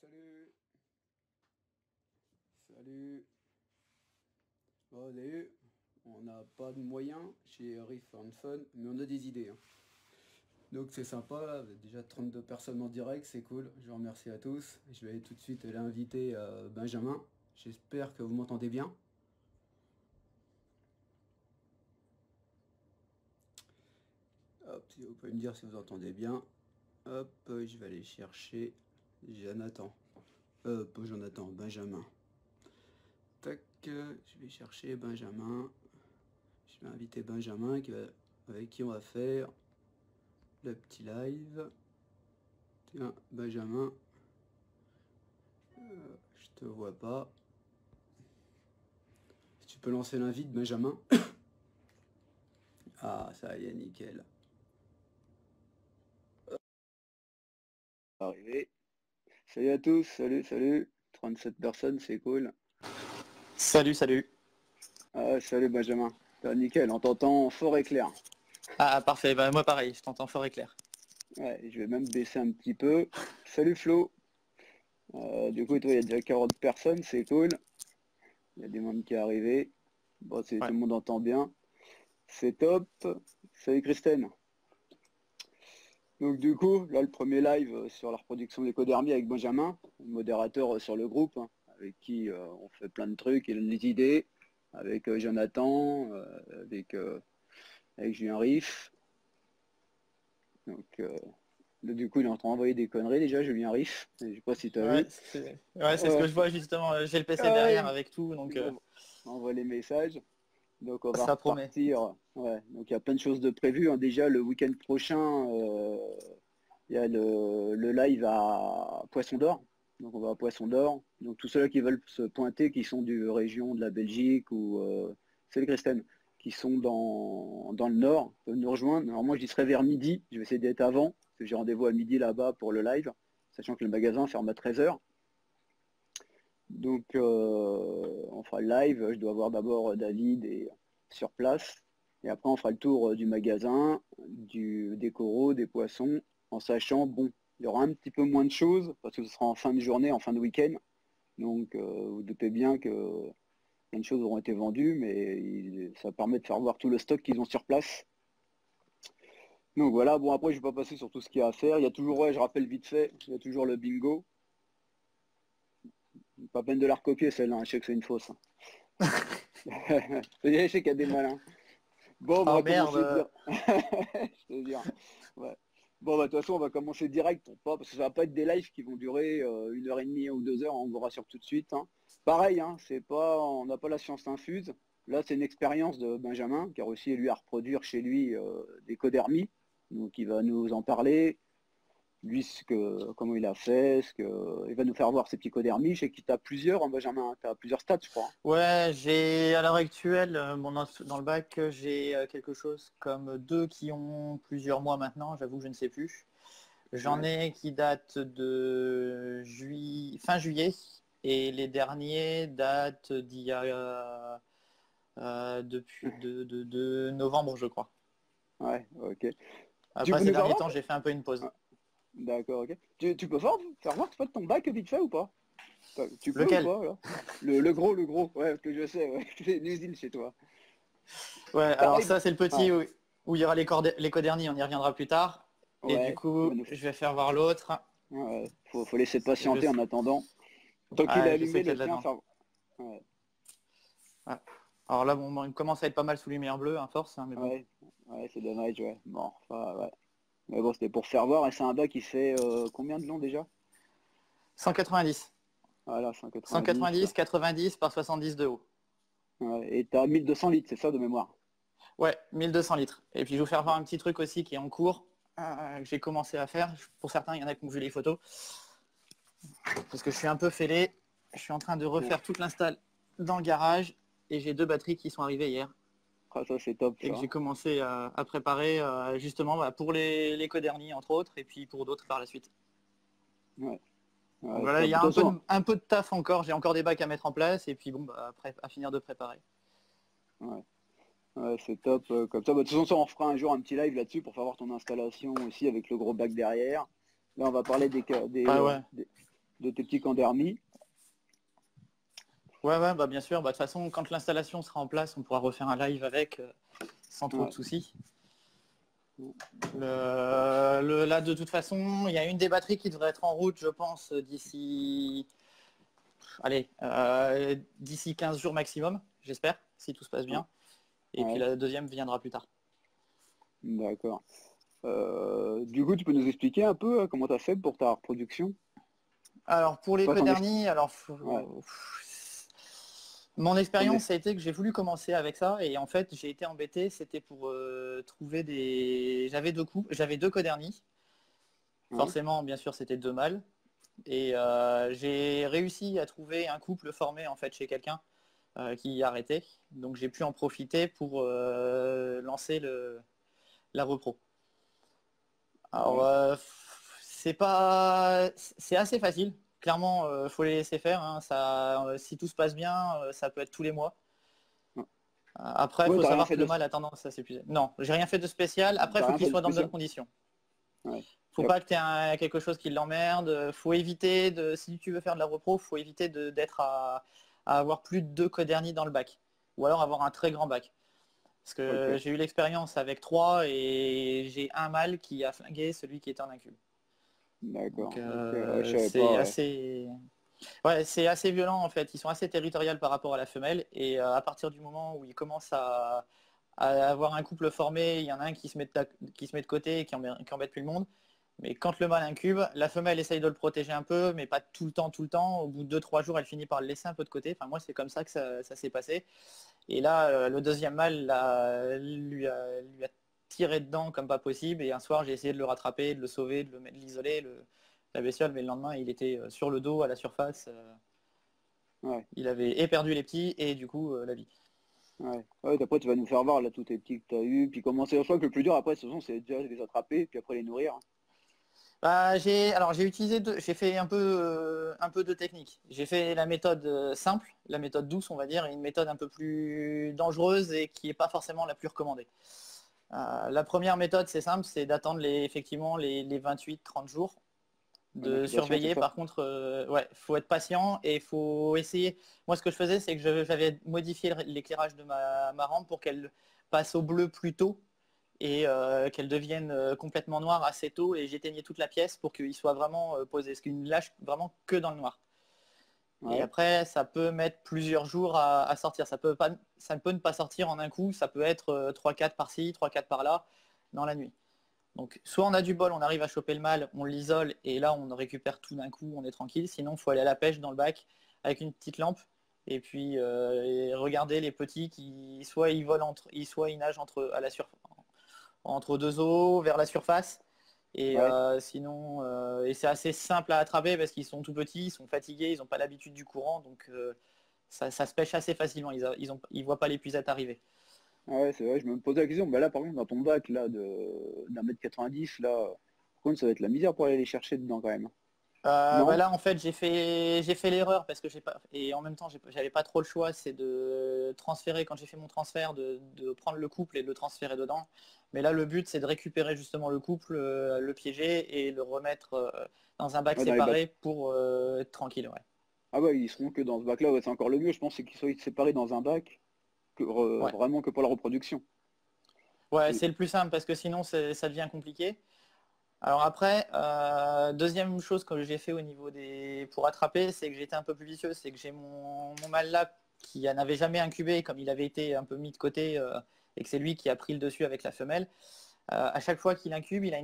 Salut. Salut. Bon, vous avez vu, on n'a pas de moyens chez Riff and Fun, mais on a des idées, hein. Donc c'est sympa, là, déjà 32 personnes en direct, c'est cool. Je vous remercie à tous. Je vais tout de suite l'inviter Benjamin. J'espère que vous m'entendez bien. Hop, si vous pouvez me dire si vous entendez bien. Hop, je vais aller chercher Jonathan. Pas Jonathan, Benjamin. Tac, je vais chercher Benjamin. Je vais inviter Benjamin avec qui on va faire le petit live. Tiens, Benjamin. Je te vois pas. Si tu peux lancer l'invite, Benjamin. Ah, ça y est, nickel. Arrivé. Salut à tous, salut. 37 personnes, c'est cool. Salut. Ah, salut Benjamin. Nickel, on t'entend fort et clair. Ah, parfait, bah, moi pareil, je t'entends fort et clair. Ouais, je vais même baisser un petit peu. Salut Flo. Du coup, toi, il y a déjà 40 personnes, c'est cool. Il y a des membres qui sont arrivés. Bon, tout Ouais. le monde entend bien. C'est top. Salut Christine. Donc du coup, là, le premier live sur la reproduction de l'écodermie avec Benjamin, modérateur sur le groupe, hein, avec qui on fait plein de trucs, il donne des idées, avec Jonathan, avec Julien Riff. Donc là, du coup, il est en train d'envoyer des conneries déjà, Julien Riff. Je sais pas si tu as vu. C'est ce que je vois justement. J'ai le PC derrière Ouais, avec tout, donc on envoie les messages. Donc on va ça promet. repartir. Ouais, donc il y a plein de choses de prévues, hein. Déjà le week-end prochain, il y a le live à Poisson d'Or. Donc on va à Poisson d'Or. Donc tous ceux-là qui veulent se pointer, qui sont du région de la Belgique ou c'est le Christine, qui sont dans le nord, peuvent nous rejoindre. Alors moi j'y serai vers midi. Je vais essayer d'être avant, parce que j'ai rendez-vous à midi là-bas pour le live, sachant que le magasin ferme à 13h. Donc on fera le live, je dois voir d'abord David sur place. Et après on fera le tour du magasin, des coraux, des poissons, en sachant, bon, il y aura un petit peu moins de choses, parce que ce sera en fin de journée, en fin de week-end. Donc vous doutez bien que plein de choses auront été vendues, mais ça permet de faire voir tout le stock qu'ils ont sur place. Donc voilà, bon après je vais pas passer sur tout ce qu'il y a à faire. Il y a toujours, ouais, je rappelle vite fait, il y a toujours le bingo. Pas peine de la recopier celle-là, hein, je sais que c'est une fausse, hein. Je sais qu'il y a des malins. Bon, on Oh va commencer merde. dire. Je te dire. Ouais. Bon, bah, de toute façon, on va commencer direct, parce que ça va pas être des lives qui vont durer 1h30 ou 2 heures, on vous rassure tout de suite, hein. Pareil, hein, c'est pas, on n'a pas la science infuse. Là, c'est une expérience de Benjamin, qui a réussi lui à reproduire chez lui des codermies. Donc, il va nous en parler. Lui, comment il a fait, il va nous faire voir ses petits codermies. Je sais qu'il t'a plusieurs, hein, Benjamin, tu as plusieurs stats, je crois. Ouais, j'ai à l'heure actuelle, dans le bac, j'ai quelque chose comme deux qui ont plusieurs mois maintenant, j'avoue que je ne sais plus. J'en Ouais. ai qui datent de fin juillet et les derniers datent d'il y a depuis de novembre, je crois. Ouais, ok. Tu Après peux ces nous faire derniers voir? temps, j'ai fait un peu une pause. Ah, d'accord, ok. Tu peux faire voir toi, ton bac vite fait ou pas? Tu peux ou Lequel? pas là? Le gros, ouais, que je sais, ouais. C'est une usine chez toi. Ouais, alors Pareil. ça c'est le petit Ouais, où il y aura les codernies, on y reviendra plus tard. Et du ouais. coup, je vais faire voir l'autre. Ouais, faut laisser Je, patienter en attendant. Tant qu'il est ouais, je sais allumé, qu'il y a de la laisse-le demande. faire. Ouais, Ouais. Alors là, bon, il commence à être pas mal sous lumière bleue, à force, hein, mais bon. ouais, ouais, c'est dommage, ouais. Bon, enfin, ouais. Mais bon, c'était pour faire voir, et c'est un bac qui fait combien de long déjà? 190. Voilà, 190. 190, 90 par 70 de haut. Ouais, et t'as 1200 litres, c'est ça de mémoire? Ouais, 1200 litres. Et puis je vais vous faire voir un petit truc aussi qui est en cours, que j'ai commencé à faire. Pour certains, il y en a qui ont vu les photos. Parce que je suis un peu fêlé. Je suis en train de Ouais. refaire toute l'install dans le garage. Et j'ai deux batteries qui sont arrivées hier. Ah, ça, c'est top, Et que ça. j'ai commencé à préparer justement pour les codernies entre autres et puis pour d'autres par la suite. Ouais, Donc ouais, voilà, il top. y De a toute façon, un peu de taf encore, j'ai encore des bacs à mettre en place et puis bon bah, après à finir de préparer. ouais. Ouais, c'est top. Comme ça, bah, de toute façon, on fera un jour un petit live là-dessus pour faire voir ton installation aussi avec le gros bac derrière. Là, on va parler Ah ouais. de tes petits Candermi. Ouais, ouais, bah bien sûr. Bah, de toute façon, quand l'installation sera en place, on pourra refaire un live avec sans trop de Ouais. soucis. Là, de toute façon, il y a une des batteries qui devrait être en route, je pense, d'ici 15 jours maximum, j'espère, si tout se passe bien. Et puis Ouais, la deuxième viendra plus tard. d'accord. Du coup, tu peux nous expliquer un peu comment tu as fait pour ta reproduction? Alors pour les Quoi, Coderny, ouais, mon ton ex- expérience a été que j'ai voulu commencer avec ça et en fait j'ai été embêté, c'était pour trouver des. J'avais deux Coderny. ouais, Forcément, bien sûr, c'était deux mâles. Et j'ai réussi à trouver un couple formé en fait chez quelqu'un qui y arrêtait. Donc j'ai pu en profiter pour lancer la repro. Alors ouais, c'est assez facile. Clairement, faut les laisser faire, hein. Ça, si tout se passe bien, ça peut être tous les mois. ouais. Après, il Ouais, faut t'as rien savoir fait que le de, mâle a tendance à s'épuiser. Non, j'ai rien fait de spécial. Après, il t'as faut rien qu'il fait de soit dans de bonnes spécial? conditions. Ouais. Faut pas que tu aies quelque chose qui l'emmerde. Faut éviter si tu veux faire de la repro, faut éviter d'être à avoir plus de deux codernies dans le bac. Ou alors avoir un très grand bac. Parce que Ok, j'ai eu l'expérience avec trois et j'ai un mâle qui a flingué celui qui était en incube. Donc d'accord. Ok, ouais, je savais c'est pas. Ouais. assez. Ouais, c'est assez violent en fait. Ils sont assez territoriaux par rapport à la femelle. Et à partir du moment où ils commencent à avoir un couple formé, il y en a un qui se met de côté et qui embête plus le monde. Mais quand le mâle incube, la femelle essaye de le protéger un peu, mais pas tout le temps, tout le temps. Au bout de 2-3 jours, elle finit par le laisser un peu de côté. Enfin, moi, c'est comme ça que ça s'est passé. Et là, le deuxième mâle lui a tiré dedans comme pas possible. Et un soir, j'ai essayé de le rattraper, de le sauver, de l'isoler, la bestiole. Mais le lendemain, il était sur le dos, à la surface. Ouais, Il avait perdu les petits et du coup, la vie. ouais. Ouais, après, tu vas nous faire voir là tous tes petits que tu as eu. Puis commencer. Je crois que le plus dur après, de toute façon, c'est déjà de les attraper, puis après les nourrir. Bah, j'ai utilisé j'ai fait un peu de technique. J'ai fait la méthode simple, la méthode douce, on va dire, et une méthode un peu plus dangereuse et qui n'est pas forcément la plus recommandée. La première méthode, c'est simple, c'est d'attendre effectivement les 28-30 jours, Ouais, de d'incubation, c'est surveiller. ça? Par contre, ouais, faut être patient et faut essayer. Moi, ce que je faisais, c'est que j'avais modifié l'éclairage de ma rampe pour qu'elle passe au bleu plus tôt et qu'elle devienne complètement noire assez tôt et j'éteignais toute la pièce pour qu'il soit vraiment posé. Parce qu'il ne lâche vraiment que dans le noir. Et Ouais, après, ça peut mettre plusieurs jours à sortir. Ça peut ne pas sortir en un coup. Ça peut être 3-4 par-ci, 3-4 par-là dans la nuit. Donc soit on a du bol, on arrive à choper le mâle, on l'isole et là on récupère tout d'un coup, on est tranquille. Sinon, il faut aller à la pêche dans le bac avec une petite lampe et puis et regarder les petits qui soit ils volent soit ils nagent entre deux eaux vers la surface. Et ouais. sinon, et c'est assez simple à attraper parce qu'ils sont tout petits, ils sont fatigués, ils n'ont pas l'habitude du courant, donc ça se pêche assez facilement. Ils voient pas l'épuisette arriver. Ouais, c'est vrai, je me posais la question. Bah là, par contre, dans ton bac là, d'un mètre 90, là, par contre, ça va être la misère pour aller les chercher dedans quand même. Bah Non? là en fait j'ai fait l'erreur parce que j'ai pas et en même temps j'avais pas trop le choix, c'est de transférer quand j'ai fait mon transfert de prendre le couple et de le transférer dedans. Mais là le but c'est de récupérer justement le couple, le piéger et le remettre dans un bac Ouais, dans les bacs. séparé pour être tranquille. Ouais. Ah ouais, ils seront que dans ce bac-là, ouais, c'est encore le mieux, je pense, c'est qu'ils soient séparés dans un bac, Ouais. vraiment que pour la reproduction. Ouais, Et- c'est le plus simple parce que sinon ça devient compliqué. Alors après, deuxième chose que j'ai fait au niveau pour attraper, c'est que j'étais un peu plus vicieux, c'est que j'ai mon mâle là qui n'avait jamais incubé, comme il avait été un peu mis de côté, et que c'est lui qui a pris le dessus avec la femelle. À chaque fois qu'il incube, il a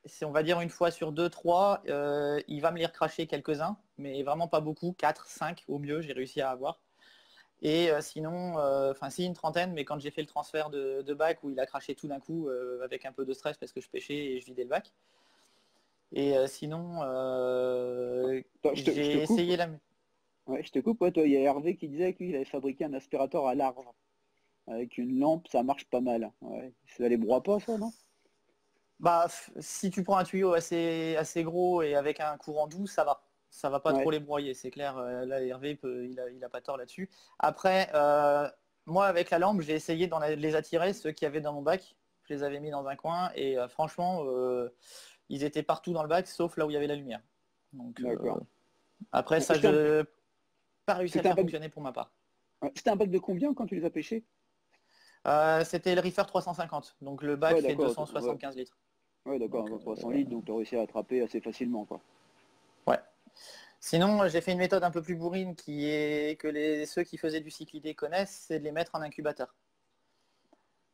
c'est on va dire une fois sur deux, trois, il va me les recracher quelques-uns, mais vraiment pas beaucoup, 4, 5 au mieux, j'ai réussi à avoir. Et sinon, enfin si une trentaine, mais quand j'ai fait le transfert de bac où il a craché tout d'un coup avec un peu de stress parce que je pêchais et je vidais le bac. Et sinon, Attends, je te j'ai coupe. essayé Ouais, je te coupe, ouais, toi, il y a Hervé qui disait qu'il avait fabriqué un aspirateur à large. Avec une lampe, ça marche pas mal. Ouais. Ça les broie pas, ça, non? Bah, si tu prends un tuyau assez gros et avec un courant doux, ça va. Ça va pas trop Ouais, les broyer, c'est clair. Là, Hervé, il a pas tort là-dessus. Après, moi, avec la lampe, j'ai essayé de les attirer, ceux qui avaient dans mon bac. Je les avais mis dans un coin et franchement, ils étaient partout dans le bac, sauf là où il y avait la lumière. Donc, d'accord. Après, ça, C'était un, je n'ai pas réussi à le c'était un faire bac, fonctionner pour ma part. ouais, c'était un bac de combien quand tu les as pêchés? C'était le Reefer 350, donc le bac Ouais, fait d'accord, ouais, 275 litres. ouais, Donc, d'accord, 300 litres, donc tu as réussi à attraper assez facilement, quoi. ouais. Sinon, j'ai fait une méthode un peu plus bourrine qui est que ceux qui faisaient du cyclidé connaissent, c'est de les mettre en incubateur.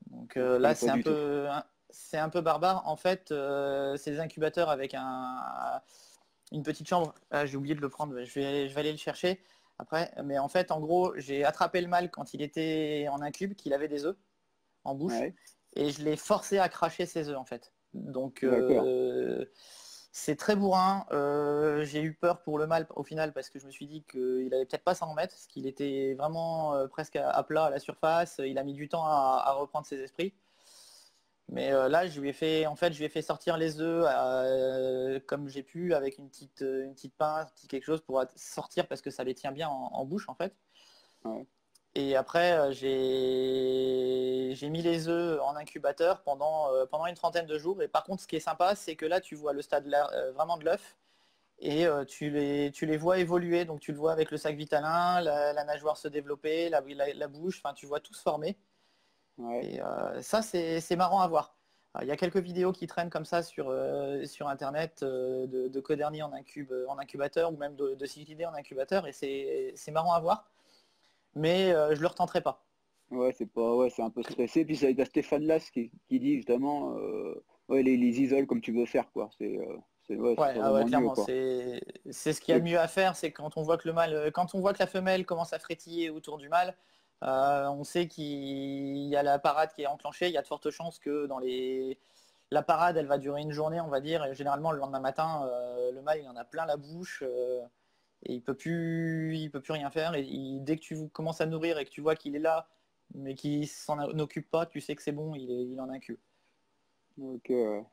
Donc Je là, connais pas du tout. c'est un peu barbare. En fait, c'est des incubateurs avec une petite chambre. Ah, j'ai oublié de le prendre, je vais aller le chercher après. Mais en fait, en gros, j'ai attrapé le mâle quand il était en incube, qu'il avait des œufs en bouche, Ouais, et je l'ai forcé à cracher ses œufs en fait. Donc d'accord. c'est très bourrin. J'ai eu peur pour le mâle au final parce que je me suis dit qu'il allait peut-être pas s'en remettre, parce qu'il était vraiment presque à plat à la surface. Il a mis du temps à reprendre ses esprits. Mais là, je lui ai fait sortir les œufs comme j'ai pu avec une petite pince, quelque chose pour sortir parce que ça les tient bien en bouche en fait. Ouais, Et après, j'ai mis les œufs en incubateur pendant une trentaine de jours. Et par contre, ce qui est sympa, c'est que là, tu vois le stade vraiment de l'œuf et tu les vois évoluer. Donc tu le vois avec le sac vitalin, la nageoire se développer, la bouche, enfin tu vois tout se former. ouais. Et ça, c'est marrant à voir. Alors, il y a quelques vidéos qui traînent comme ça sur Internet de Coderny en incubateur ou même de cyclidés en incubateur et c'est marrant à voir, mais je le retenterai pas. Ouais, c'est pas, ouais, c'est un peu stressé. Puis c'est Stéphane Las qui dit justement, ouais, les isoles comme tu veux faire, quoi. Ouais, c'est Ouais, pas ah ouais, vraiment mieux, clairement, quoi. c'est ce qu'il y a de Et- mieux à faire, c'est quand on voit que quand on voit que la femelle commence à frétiller autour du mâle, on sait qu'il y a la parade qui est enclenchée. Il y a de fortes chances que la parade, elle va durer une journée, on va dire, et généralement le lendemain matin, le mâle il en a plein la bouche et il peut plus rien faire. Et dès que tu commences à nourrir et que tu vois qu'il est là, mais qu'il s'en occupe pas, tu sais que c'est bon, il en incube. donc, ouais.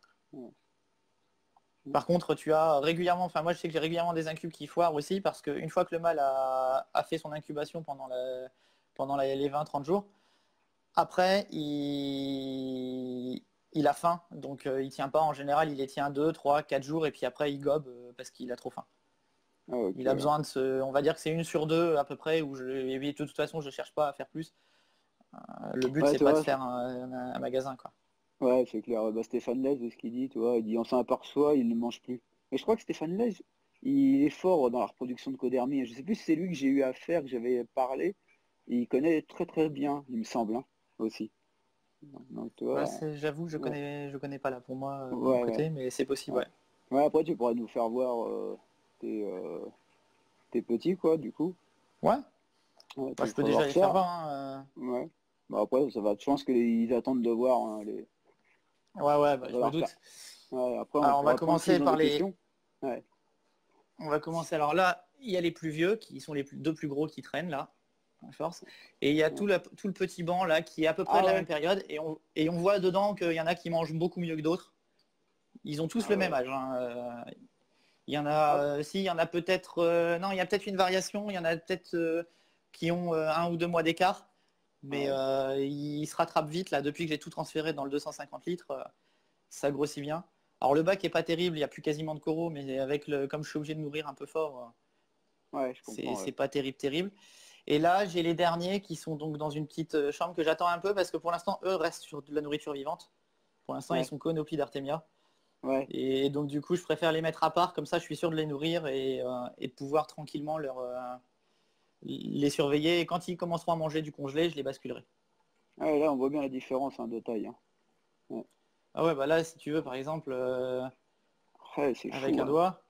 Par contre, tu as régulièrement, enfin moi je sais que j'ai régulièrement des incubes qui foirent aussi parce qu'une fois que le mâle a fait son incubation les 20-30 jours, après il a faim, donc il tient pas en général, il les tient 2, 3, 4 jours et puis après il gobe parce qu'il a trop faim. Ah, ok, Il a ouais. besoin on va dire que c'est une sur deux à peu près, et puis, de toute façon je cherche pas à faire plus. Le but Ouais, c'est c'est pas de vrai. faire un magasin quoi. Ouais, c'est clair. Bah, Stéphane Lez, ce qu'il dit, tu vois, il dit on s'en aperçoit, il ne mange plus. Et je crois que Stéphane Lez, il est fort dans la reproduction de Codermy. Je sais plus si c'est lui que j'ai eu à faire, que j'avais parlé. Et il connaît très très bien, il me semble, hein, aussi. Donc, tu Bah, vois, j'avoue, ouais, je connais pas là pour moi de mon ouais, ouais. côté, mais c'est possible, Ouais. ouais. Ouais, après, tu pourras nous faire voir tes, tes petits, quoi, du coup. Ouais, Ouais, bah, tu je me peux feras déjà voir les faire ça. voir, hein. Ouais. Bah, après, ça va. Je pense qu'ils attendent de voir, hein, Ouais, ouais, ça bah, va je me leur faire. doute. Ouais, après, on Alors pourra prendre plus dans des questions. Ouais. on va commencer. Alors là, il y a les plus vieux qui sont deux plus gros qui traînent là, en force. Et il y a Ouais. tout le petit banc là qui est à peu près Ah de la même ouais. période et on voit dedans qu'il y en a qui mangent beaucoup mieux que d'autres. Ils ont tous Ah le même ouais. âge, hein. Il y en Ah, a, si, il y en a peut-être, non, il y a peut-être une variation. Il y en a peut-être qui ont 1 ou 2 mois d'écart, mais ouais. ils se rattrapent vite là. Depuis que j'ai tout transféré dans le 250 litres, ça grossit bien. Alors le bac est pas terrible, il n'y a plus quasiment de coraux, mais comme je suis obligé de nourrir un peu fort, Ouais, je comprends, ouais. c'est pas terrible, terrible. Et là, j'ai les derniers qui sont donc dans une petite chambre que j'attends un peu parce que pour l'instant, eux restent sur de la nourriture vivante. Pour l'instant, ils Ouais. sont conopis d'Artemia. Ouais. Et donc du coup, je préfère les mettre à part, comme ça je suis sûr de les nourrir et de pouvoir tranquillement les surveiller. Et quand ils commenceront à manger du congelé, je les basculerai. Ouais, là, on voit bien la différence, hein, de taille, hein. Ouais. Ah ouais, bah là, si tu veux, par exemple, Ouais, c'est avec fou, un hein. doigt,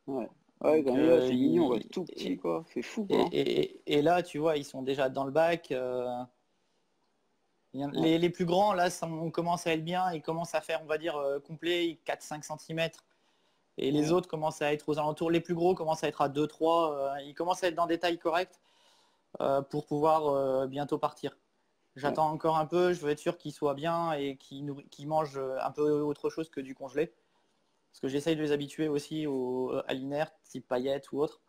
Ouais. Ouais, donc quand il est là, c'est mignon, ouais, tout petit, quoi. C'est fou, quoi, hein. et là, tu vois, ils sont déjà dans le bac. Ouais. Les plus grands, là, on commence à être bien, ils commencent à faire, on va dire, complet, 4-5 cm. Et les Ouais. autres commencent à être aux alentours. Les plus gros commencent à être à 2-3. Ils commencent à être dans des tailles correctes pour pouvoir bientôt partir. Ouais. J'attends encore un peu, je veux être sûr qu'ils soient bien et qu'ils mangent un peu autre chose que du congelé. Parce que j'essaye de les habituer aussi à l'inerte, type paillettes ou autre.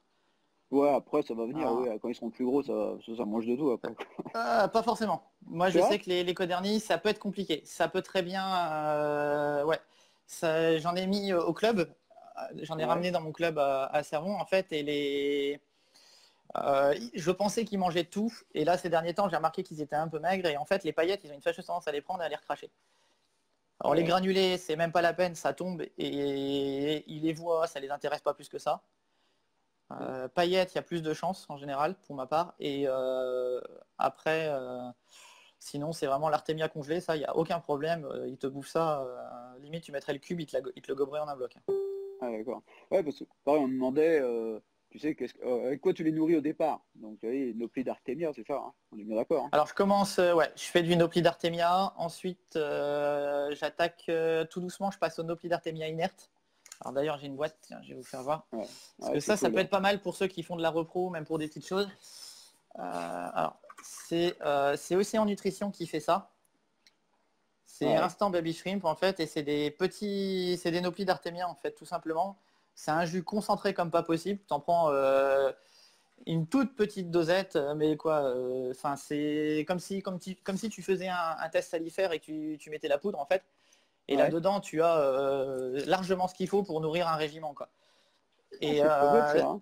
Ouais, après, ça va venir, oui. Ah, Quand ils seront plus gros, ça mange de tout, après. pas forcément. Moi, C'est je vrai? sais que les codernies, ça peut être compliqué. Ça peut très bien... ouais. J'en ai mis au club j'en ai Ouais. ramené dans mon club à Servon en fait, et je pensais qu'ils mangeaient tout, et là ces derniers temps j'ai remarqué qu'ils étaient un peu maigres, et en fait les paillettes ils ont une fâcheuse tendance à les prendre et à les recracher. Alors les Ouais. granulés c'est même pas la peine, ça tombe et ils les voient, ça les intéresse pas plus que ça. Paillettes, il y a plus de chance en général pour ma part, et après sinon c'est vraiment l'artémia congelée, ça il n'y a aucun problème, ils te bouffent ça, limite tu mettrais le cube, ils te le goberaient en un bloc. Ah, d'accord. Ouais, parce que pareil, on me demandait, tu sais, avec quoi tu les nourris au départ. Donc, tu vois, nos plis d'Artémia, c'est ça, hein. On est bien d'accord, hein. Alors je commence, ouais, je fais du Nopli d'Artemia, ensuite j'attaque tout doucement, je passe au Nopli d'Artemia inerte. Alors d'ailleurs j'ai une boîte, tiens, je vais vous faire voir. Ouais, Parce ouais, que c'est ça cool, peut hein. être pas mal pour ceux qui font de la repro, même pour des petites choses. Alors c'est Océan Nutrition qui fait ça. C'est Ouais, Instant Baby Shrimp en fait, et c'est des Nopli d'Artemia en fait, tout simplement. C'est un jus concentré comme pas possible. T'en prends une toute petite dosette, mais quoi, enfin c'est comme si tu faisais un test salifaire et que tu mettais la poudre en fait. Et ouais. là-dedans, tu as largement ce qu'il faut pour nourrir un régiment, quoi. Ah, Et c'est pas bête, ça, hein.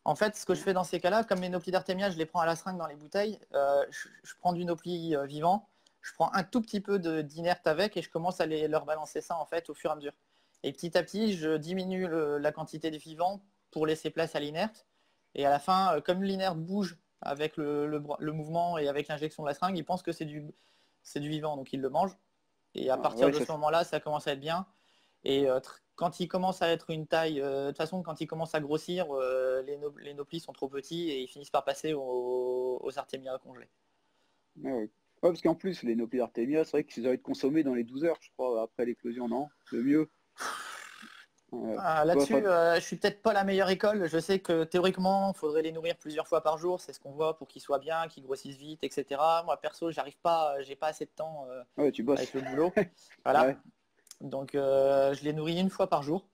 en fait, ce que je fais dans ces cas-là, comme mes Nopli d'Artemia, je les prends à la seringue dans les bouteilles, je prends du Nopli vivant, je prends un tout petit peu d'inerte avec et je commence à leur balancer ça en fait au fur et à mesure. Et petit à petit, je diminue la quantité de vivant pour laisser place à l'inerte. Et à la fin, comme l'inerte bouge avec le mouvement et avec l'injection de la seringue, ils pensent que c'est du vivant, donc ils le mangent. Et à Ah, partir ouais, de ça, ce moment-là, ça commence à être bien. Et quand il commence à être une taille, de toute façon, quand il commence à grossir, les noplis sont trop petits et ils finissent par passer aux artémias congelés. ouais, ouais. Ouais, parce qu'en plus, les Nopli d'Artémia, c'est vrai qu'ils doivent être consommés dans les 12 heures, je crois, après l'éclosion, non? Le mieux. Ouais. Ouais, Là-dessus, enfin, je suis peut-être pas la meilleure école. Je sais que théoriquement, il faudrait les nourrir plusieurs fois par jour. C'est ce qu'on voit pour qu'ils soient bien, qu'ils grossissent vite, etc. Moi, perso, j'arrive pas, j'ai pas assez de temps ouais, tu bosses. avec le boulot. Voilà. Ouais, Donc, je les nourris une fois par jour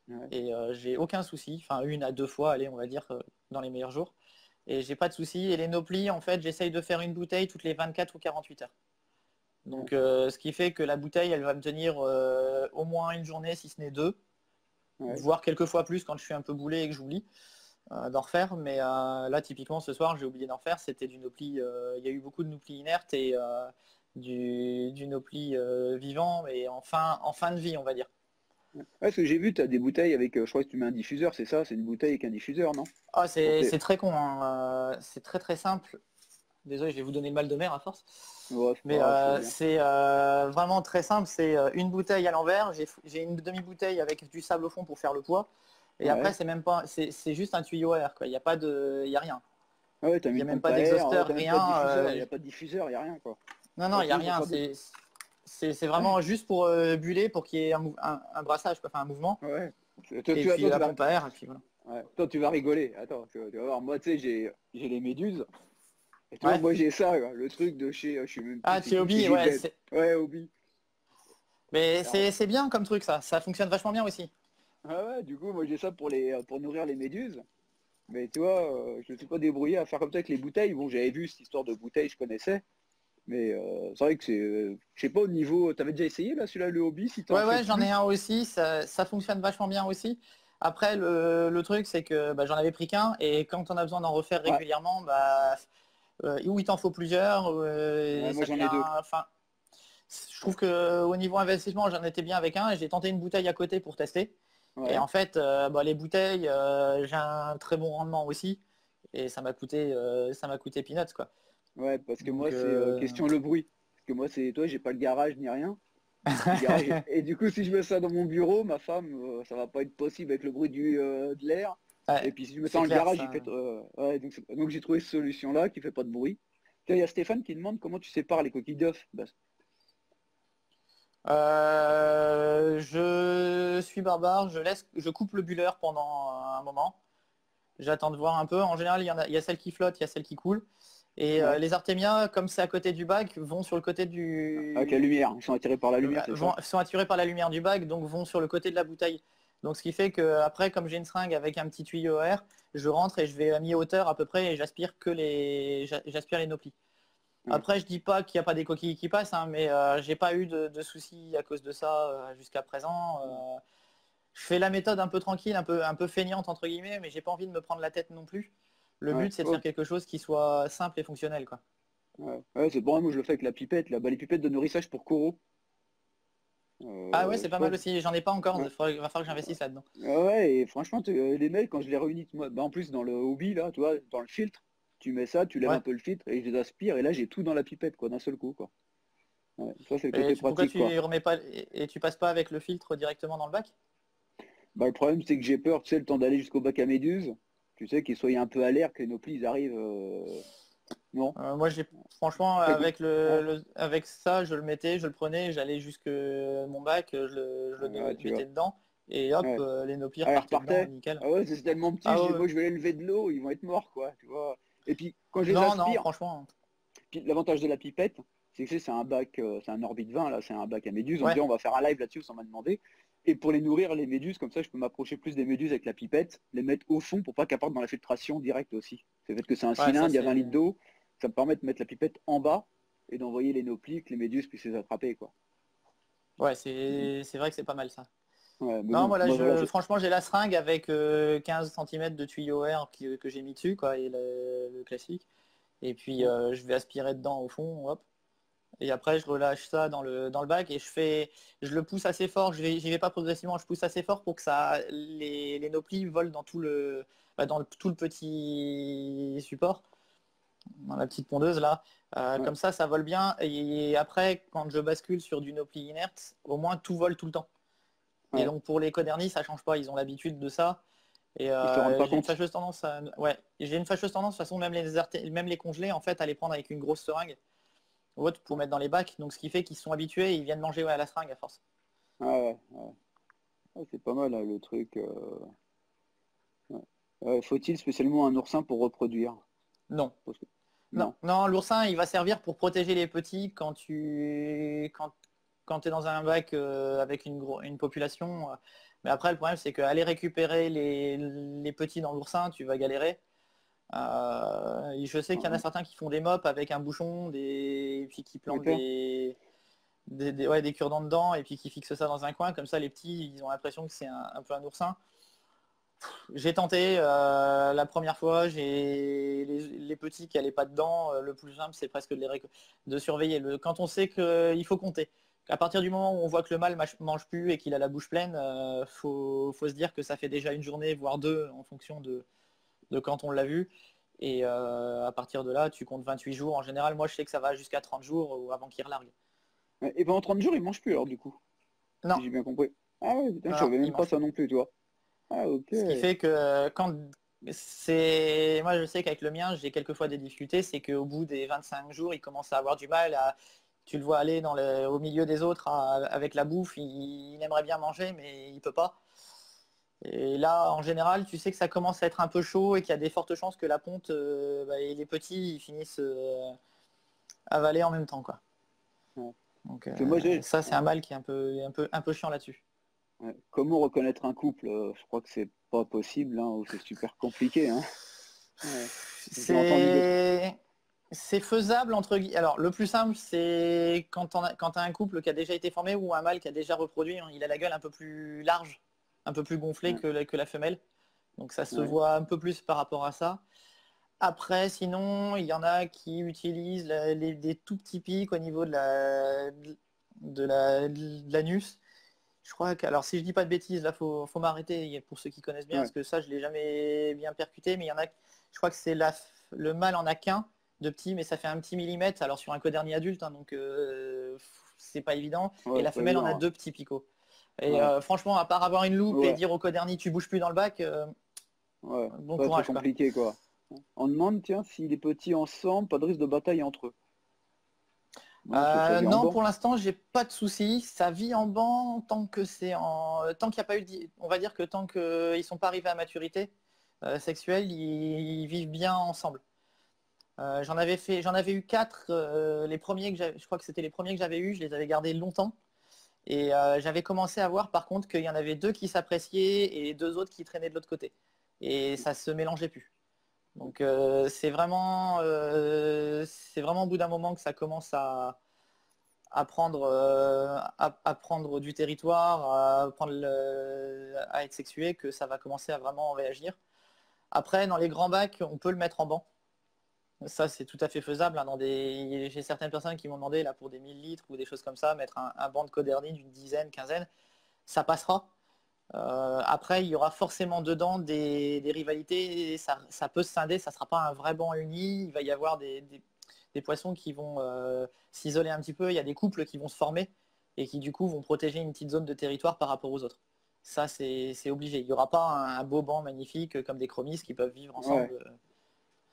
ouais. et j'ai aucun souci. Enfin, une à deux fois, allez, on va dire, dans les meilleurs jours. Et j'ai pas de souci. Et les noplis, en fait, j'essaye de faire une bouteille toutes les 24 ou 48 heures. Ouais, Donc, ce qui fait que la bouteille, elle va me tenir au moins une journée, si ce n'est deux, ouais. voire quelques fois plus quand je suis un peu boulé et que j'oublie d'en refaire. Mais là, typiquement, ce soir, j'ai oublié d'en refaire. C'était du Nopli. Il y a eu beaucoup de Nopli inertes et du Nopli vivant, mais en fin de vie, on va dire. Ouais, parce que j'ai vu, tu as des bouteilles avec, je crois que tu mets un diffuseur, c'est ça? C'est une bouteille avec un diffuseur, non? Ah, Pour c'est très con, hein. C'est très très simple. Désolé, je vais vous donner le mal de mer à force. Ouais, c'est pas Mais grave, je veux bien. c'est vraiment très simple. C'est une bouteille à l'envers. J'ai une demi-bouteille avec du sable au fond pour faire le poids. Et après, Ouais. c'est même pas, c'est juste un tuyau à air, quoi. Il n'y a pas de, il y a rien. Ah ouais, t'as Il mis n'y a une même pompe pas à air, d'exhausteur, t'as même pas de rien. diffuseur, il n'y a pas de diffuseur, il n'y a rien, quoi. Non, non, Ouais, il n'y a sinon, ça rien. sera bête. C'est Ouais, vraiment juste pour buller, pour qu'il y ait un brassage, quoi, enfin un mouvement. ouais. Et puis Attends, la pompe à air, et puis voilà. ouais. Toi, tu vas rigoler. Attends, tu vas voir. Moi, tu sais, j'ai les méduses. Et tu vois, Ouais. moi, j'ai ça, quoi. Le truc de chez, je sais même plus Ah, c'est qui, chez Chernobyl, ouais. Gillette. Ouais, Obi. Mais Alors, c'est bien comme truc, ça. Ça fonctionne vachement bien aussi. ah ouais, du coup, moi, j'ai ça pour nourrir les méduses. Mais tu vois, je ne suis pas débrouillé à faire comme ça avec les bouteilles. Bon, j'avais vu cette histoire de bouteilles, je connaissais. Mais c'est vrai que c'est, je sais pas au niveau, t'avais déjà essayé là, celui-là, le hobby, si t'en Ouais, fais ouais, j'en ai un plus? aussi, ça fonctionne vachement bien aussi. Après, le truc, c'est que bah, j'en avais pris qu'un, et quand on a besoin d'en refaire Ouais, régulièrement, bah, ou il t'en faut plusieurs, ouais, et moi ça j'en devient. ai deux. Enfin, je trouve Ouais, que au niveau investissement, j'en étais bien avec un, et j'ai tenté une bouteille à côté pour tester. Et ouais, en fait, bah, les bouteilles, j'ai un très bon rendement aussi, et ça m'a coûté peanuts, quoi. ouais, parce que moi Donc, c'est question le bruit. Parce que moi c'est, toi, j'ai pas le garage ni rien. Le garage, et du coup, si je mets ça dans mon bureau, ma femme, ça va pas être possible avec le bruit de l'air. Et ouais, puis si je mets ça c'est dans le clair, garage, il ça. fait, ouais, donc j'ai trouvé cette solution-là qui fait pas de bruit. Tiens, il y a Stéphane qui demande comment tu sépares les coquilles d'œufs. Bah, Je suis barbare, je coupe le bulleur pendant un moment. J'attends de voir un peu. En général, il y a celles qui flottent, il y a celles qui coulent. Et ouais, les artémias, comme c'est à côté du bac, vont sur le côté avec la lumière, ils sont attirés par la lumière, c'est ça? sont attirés par la lumière du bac, donc vont sur le côté de la bouteille. Donc ce qui fait que après, comme j'ai une seringue avec un petit tuyau à air, je rentre et je vais à mi-hauteur à peu près et j'aspire les noplis. Ouais, Après, je dis pas qu'il n'y a pas des coquilles qui passent, hein, mais j'ai pas eu de soucis à cause de ça jusqu'à présent. je fais la méthode un peu tranquille, un peu feignante entre guillemets, mais j'ai pas envie de me prendre la tête non plus. Le Ouais, but c'est de ouais, faire quelque chose qui soit simple et fonctionnel, quoi. ouais. Ouais, c'est bon, moi je le fais avec la pipette, là. Bah, les pipettes de nourrissage pour coraux. Ah ouais, Je c'est sais pas pas. mal aussi, j'en ai pas encore, Ouais. va falloir que j'investisse là-dedans. Ouais, et franchement, les mecs, quand je les réunis, moi, bah, en plus dans le hobby, là, tu vois, dans le filtre, tu mets ça, tu lèves un Ouais. peu le filtre et je les aspire, et là j'ai tout dans la pipette, quoi, d'un seul coup, quoi. Ouais, ça c'est le côté Pourquoi pratique, quoi. tu remets pas et tu passes pas avec le filtre directement dans le bac? Bah, le problème, c'est que j'ai peur, tu sais, le temps d'aller jusqu'au bac à méduses, tu sais, qu'ils soient un peu à l'air, que nos plis ils arrivent. Non. Moi, franchement, Après, écoute, ouais, avec ça, je le mettais, je le prenais, j'allais jusque mon bac, ouais, tu vois. mettais dedans, et hop, Ouais. les no-plis Ah, ils repartaient dedans, repartaient. nickel. Ah ouais, c'est tellement petit, Ah je dis, ouais, ouais. moi je vais les lever de l'eau, ils vont être morts, quoi, tu vois. Et puis, quand je les Non, non, aspire, franchement, puis l'avantage de la pipette, c'est que c'est un bac, c'est un Orbit 20, là, c'est un bac à méduses. On dit, ouais, on va faire un live là-dessus, on m'a demandé. Et pour les nourrir, les méduses, comme ça, je peux m'approcher plus des méduses avec la pipette, les mettre au fond pour pas qu'elles partent dans la filtration directe aussi. C'est le fait que c'est un ouais, ça cylindre, il y a 20 litres c'est, d'eau, ça me permet de mettre la pipette en bas et d'envoyer les noplis, que les méduses puissent les attraper, quoi. ouais, c'est vrai que c'est pas mal ça. Ouais, mais Non, bon, voilà, moi voilà, franchement, j'ai la seringue avec 15 cm de tuyau air que j'ai mis dessus, quoi, et le classique. Et puis, je vais aspirer dedans au fond, hop. Et après, je relâche ça dans le bac et je le pousse assez fort. J'y vais pas progressivement, je pousse assez fort pour que les noplis volent dans tout le petit support, dans la petite pondeuse là. ouais, Comme ça vole bien. Et après, quand je bascule sur du nopli inerte, au moins tout vole tout le temps. Et ouais, donc pour les codernies, ça change pas. Ils ont l'habitude de ça. Et ils se rendent pas j'ai une compte. fâcheuse tendance j'ai une fâcheuse tendance, de toute façon, même les congelés, en fait, à les prendre avec une grosse seringue ou autre pour mettre dans les bacs. Donc ce qui fait qu'ils sont habitués et ils viennent manger à la seringue à force. Ah ouais, ouais. Ouais, c'est pas mal, hein, le truc. Ouais. Faut-il spécialement un oursin pour reproduire? Non. Parce que- Non, Non. non, l'oursin, il va servir pour protéger les petits quand tu es dans un bac avec une population. Mais après, le problème, c'est qu'aller récupérer les petits dans l'oursin, tu vas galérer. Je sais qu'il y en a certains qui font des mops avec un bouchon, et puis qui plantent D'accord. ouais, des cure-dents dedans, et puis qui fixent ça dans un coin. Comme ça, les petits, ils ont l'impression que c'est un peu un oursin. J'ai tenté la première fois, j'ai les petits qui n'allaient pas dedans. Le plus simple, c'est presque de surveiller. Quand on sait qu'il faut compter. À partir du moment où on voit que le mâle mange plus et qu'il a la bouche pleine, faut se dire que ça fait déjà une journée, voire deux, en fonction de quand on l'a vu. Et à partir de là, tu comptes 28 jours. En général, moi, je sais que ça va jusqu'à 30 jours ou avant qu'il relargue. Ouais, et pendant 30 jours, ils mangent plus alors du coup, Non, si j'ai bien compris. Ah ouais, putain, je non, savais il même pas mange ça plus. non plus, toi. Ah ok. Ce qui fait que moi je sais qu'avec le mien j'ai quelquefois des difficultés, c'est qu'au bout des 25 jours il commence à avoir du mal tu le vois aller au milieu des autres avec la bouffe, il aimerait bien manger mais il peut pas. Et là en général tu sais que ça commence à être un peu chaud et qu'il y a des fortes chances que la ponte et les petits ils finissent avaler en même temps, quoi. Ouais. Donc Parce que moi, ça c'est ouais, un mal qui est un peu chiant là-dessus. ouais. Comment reconnaître un couple? Je crois que c'est pas possible, hein, ou c'est super compliqué, hein. Ouais. J'ai entendu des trucs. C'est c'est faisable entre guillemets. Alors le plus simple c'est quand tu as un couple qui a déjà été formé ou un mâle qui a déjà reproduit, hein, il a la gueule un peu plus large, un peu plus gonflée Ouais, que la femelle. Donc ça se ouais, voit un peu plus par rapport à ça. Après, sinon, il y en a qui utilisent des tout petits pics au niveau de l'anus. Je crois que, alors si je dis pas de bêtises, là faut m'arrêter pour ceux qui connaissent bien, ouais. parce que ça je l'ai jamais bien percuté, mais il y en a, je crois que le mâle en a qu'un de petit, mais ça fait un petit millimètre, alors sur un codernie adulte, hein, donc c'est pas évident, et Ouais, la c'est pas femelle en a évident, deux petits picots. Et hein. franchement, à part avoir une loupe Ouais, et ouais, dire au codernie tu bouges plus dans le bac, ouais. bon Pas très courage, quoi. compliqué, quoi. On demande, tiens, si les petits ensemble, pas de risque de bataille entre eux. Non, ça vit en Non, banc. pour l'instant, j'ai pas de soucis. Ça vit en banc tant qu'il n'y a pas eu, on va dire que tant qu'ils sont pas arrivés à maturité sexuelle, ils vivent bien ensemble. J'en avais eu quatre. Les premiers je crois que c'était les premiers que j'avais eu. Je les avais gardés longtemps. Et j'avais commencé à voir par contre qu'il y en avait deux qui s'appréciaient et deux autres qui traînaient de l'autre côté. Et ça se mélangeait plus. Donc c'est vraiment au bout d'un moment que ça commence à prendre du territoire, à être sexué, que ça va commencer à vraiment réagir. Après, dans les grands bacs, on peut le mettre en banc. Ça, c'est tout à fait faisable, hein. J'ai certaines personnes qui m'ont demandé là, pour des 1000 litres ou des choses comme ça, mettre un banc de Coderny d'une dizaine, quinzaine, ça passera. Après, il y aura forcément dedans des rivalités, ça peut se scinder, ça ne sera pas un vrai banc uni, il va y avoir des poissons qui vont s'isoler un petit peu, il y a des couples qui vont se former et qui du coup vont protéger une petite zone de territoire par rapport aux autres. Ça, c'est obligé. Il n'y aura pas un beau banc magnifique comme des chromis qui peuvent vivre ensemble.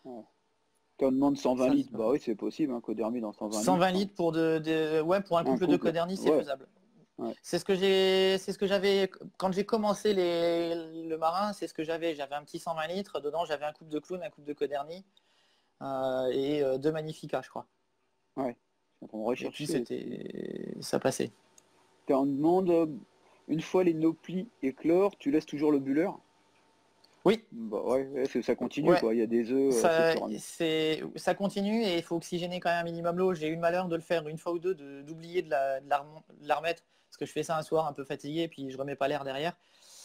Ouais. Ouais. Quand on demande 120 Ça, c'est litres, pas bah faux. oui, c'est possible, hein, Codermy dans 120 120 litres, hein. litres ouais, pour un Un couple de couple. Coderny, c'est Ouais. faisable. Ouais. C'est ce que j'avais quand j'ai commencé le marin, c'est ce que j'avais. J'avais un petit 120 litres, dedans j'avais un couple de clown, un couple de Coderny et deux Magnifica, je crois. Ouais. On Et puis recherchait. ça passait. Quand on demande, une fois les noplis éclore, tu laisses toujours le buller? Oui, Bah ouais, ouais, ça continue ouais, quoi. Il y a des œufs, c'est sûr. ça continue et il faut oxygéner quand même un minimum l'eau. J'ai eu le malheur de le faire une fois ou deux, d'oublier de la remettre, parce que je fais ça un soir un peu fatigué et puis je remets pas l'air derrière.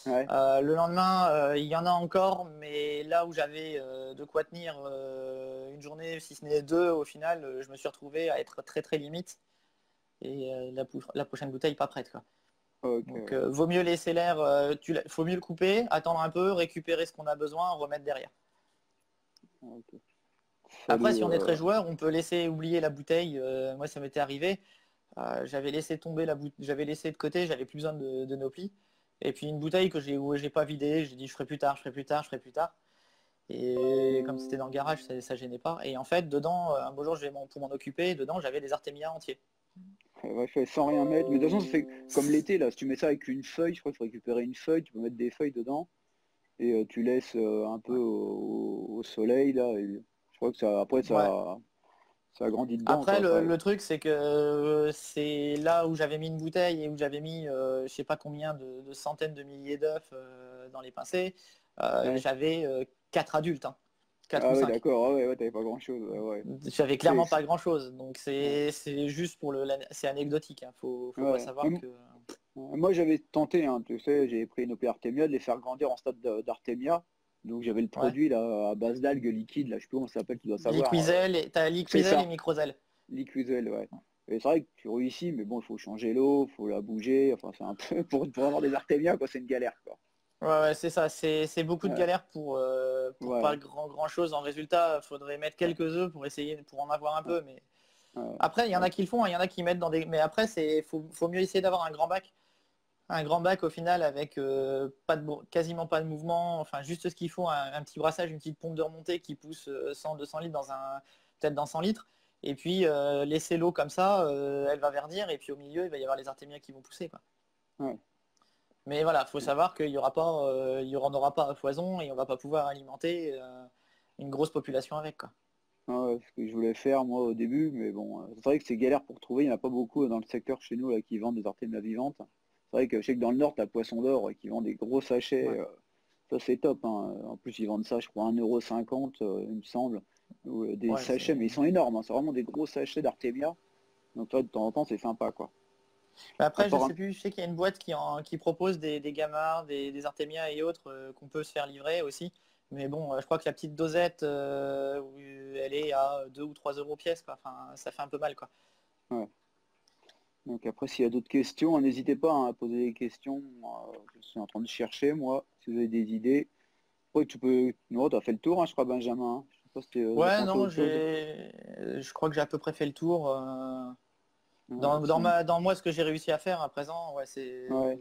Ouais. Le lendemain, il y en a encore, mais là où j'avais de quoi tenir une journée, si ce n'est deux, au final, je me suis retrouvé à être très très limite et la prochaine bouteille pas prête, quoi. Ok. Donc vaut mieux laisser l'air, faut mieux le couper, attendre un peu, récupérer ce qu'on a besoin, remettre derrière. Ok. Après, Salut. si on est très joueur, on peut laisser oublier la bouteille. Moi, ça m'était arrivé. J'avais laissé tomber j'avais laissé de côté, j'avais plus besoin de Nopli. Et puis une bouteille où j'ai pas vidé, j'ai dit je ferai plus tard, je ferai plus tard, je ferai plus tard. Et comme c'était dans le garage, ça gênait pas. Et en fait, dedans, un beau jour, pour m'en occuper, dedans, j'avais des Artemia entiers. Ouais, fait sans rien mettre. Mais de toute façon, ça fait comme l'été là. Si tu mets ça avec une feuille, je crois qu'il faut récupérer une feuille. Tu peux mettre des feuilles dedans et tu laisses un peu Ouais. au soleil là. Et je crois que ça, après Ouais. ça grandit dedans Après, quoi. Ça. le truc, c'est que c'est là où j'avais mis une bouteille et où j'avais mis je sais pas combien de centaines de milliers d'œufs dans les pincées. Ouais. J'avais 4 adultes, hein, 4 Ah ou ouais, 5. d'accord. Ah ouais, ouais, t'avais pas grand-chose. Ouais, ouais. J'avais C'est, clairement pas grand-chose. Donc ouais. c'est juste c'est anecdotique, hein. Faut pas Ouais. savoir que... Moi, j'avais tenté, hein, tu sais, j'avais pris une OP Artemia, de les faire grandir en stade d'Artemia. Donc j'avais le Ouais. produit là à base d'algues liquides, là, je sais plus comment ça s'appelle, tu dois savoir. T'as C'est Liquisel et ça, Microzel. liquidel, ouais. Et c'est vrai que tu réussis, mais bon, il faut changer l'eau, il faut la bouger, enfin c'est un peu pour avoir des Artemia, quoi, c'est une galère, quoi. Ouais, ouais, c'est ça, c'est beaucoup de Ouais, galères pour pas ouais, grand chose. En résultat, il faudrait mettre ouais, quelques œufs pour essayer, pour en avoir un ouais, peu. Mais ouais, après, il y en ouais. a qui le font, hein, il y en a qui mettent dans des. Mais après, faut mieux essayer d'avoir un grand bac. Un grand bac au final avec quasiment pas de mouvement, enfin juste ce qu'il faut, un petit brassage, une petite pompe de remontée qui pousse 100-200 litres peut-être dans 100 litres. Et puis laisser l'eau comme ça, elle va verdir et puis au milieu il va y avoir les artémias qui vont pousser, quoi. Ouais. Mais voilà, faut savoir qu'il y aura pas, il y en aura pas à foison et on va pas pouvoir alimenter une grosse population avec, quoi. Ouais, ce que je voulais faire moi au début, mais bon, c'est vrai que c'est galère pour trouver, il n'y en a pas beaucoup dans le secteur chez nous là, qui vendent des Artemia vivantes. C'est vrai que je sais que dans le Nord, t'as Poisson d'Or qui vend des gros sachets, Ouais. ça c'est top, hein. En plus ils vendent ça, je crois, 1,50 €, il me semble, ou, des Ouais, sachets, mais ils sont énormes, hein. C'est vraiment des gros sachets d'Artemia. Donc toi, de temps en temps, c'est sympa quoi. Mais À après, je part sais plus, je sais qu'il y a une boîte qui propose des gamards, des artémias et autres qu'on peut se faire livrer aussi. Mais bon, je crois que la petite dosette, elle est à 2 ou 3 euros pièce, quoi. Enfin, ça fait un peu mal, quoi. ouais. Donc après, s'il y a d'autres questions, n'hésitez pas, hein, à poser des questions. Je suis en train de chercher, moi, si vous avez des idées. Ouais, tu peux. Non, tu as fait le tour, hein, je crois, Benjamin, hein. Je sais pas si tu as Ouais, pensé à non, autre chose. je crois que j'ai à peu près fait le tour. Ouais, sinon- Dans moi, ce que j'ai réussi à faire à présent, ouais, ouais.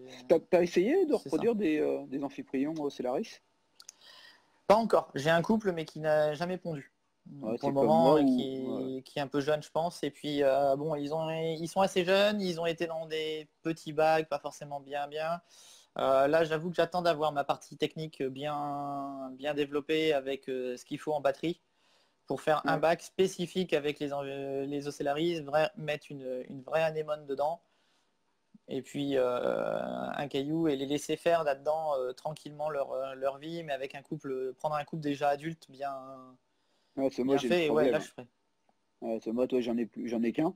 T'as essayé de c'est ça. reproduire des amphiprions au Célaris? Pas encore. J'ai un couple, mais qui n'a jamais pondu. Ouais, Pour c'est le comme moi moment, ou. Ouais. qui est un peu jeune, je pense. Et puis, bon, ils sont assez jeunes. Ils ont été dans des petits bacs, pas forcément bien. Là, j'avoue que j'attends d'avoir ma partie technique bien développée avec ce qu'il faut en batterie pour faire un Ouais. bac spécifique avec les Ocellaris, mettre une vraie anémone dedans et puis un caillou et les laisser faire là-dedans tranquillement leur vie, mais avec prendre un couple déjà adulte Ouais, c'est moi bien j'ai le fait. Et ouais, problème, là, hein. je ferai. Ouais, c'est moi, toi, j'en ai qu'un.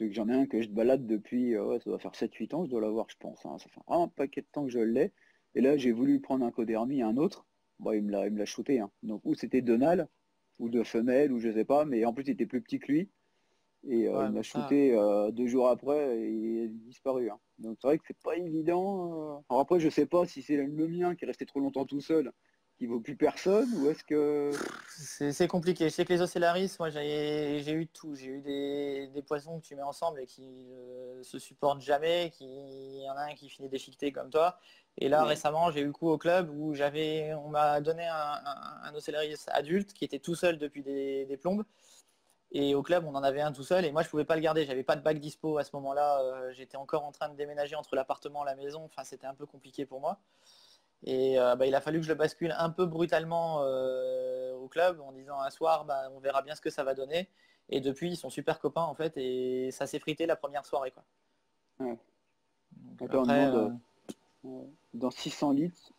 C'est que j'en ai un que je balade depuis, ouais, ça doit faire 7-8 ans, je dois l'avoir, je pense, hein. Ça fait vraiment un paquet de temps que je l'ai. Et là, j'ai voulu prendre un Codermi, un autre. Bon, il me l'a shooté, hein. Donc, ou c'était deux mâles, ou deux femelles, ou je sais pas, mais en plus, il était plus petit que lui. Et il Ouais, me l'a bah ça. shooté 2 jours après et il est disparu, hein. Donc, c'est vrai que c'est pas évident. Alors après, je sais pas si c'est le mien qui est resté trop longtemps tout seul, qui vaut plus personne, ou est-ce que... C'est compliqué. Je sais que les Ocellaris, moi j'ai eu tout. J'ai eu des poissons que tu mets ensemble et qui se supportent jamais, il y en a un qui finit déchiqueté comme toi. Et là Ouais, récemment j'ai eu le coup au club où on m'a donné un Ocellaris adulte qui était tout seul depuis des plombes. Et au club on en avait un tout seul et moi je pouvais pas le garder. J'avais pas de bac dispo à ce moment-là. J'étais encore en train de déménager entre l'appartement et la maison. Enfin c'était un peu compliqué pour moi. Et bah, il a fallu que je le bascule un peu brutalement au club en disant un soir, bah, on verra bien ce que ça va donner. Et depuis, ils sont super copains en fait et ça s'est frité la première soirée, quoi. ouais. Donc, Attends, on après, demande, dans 600 litres,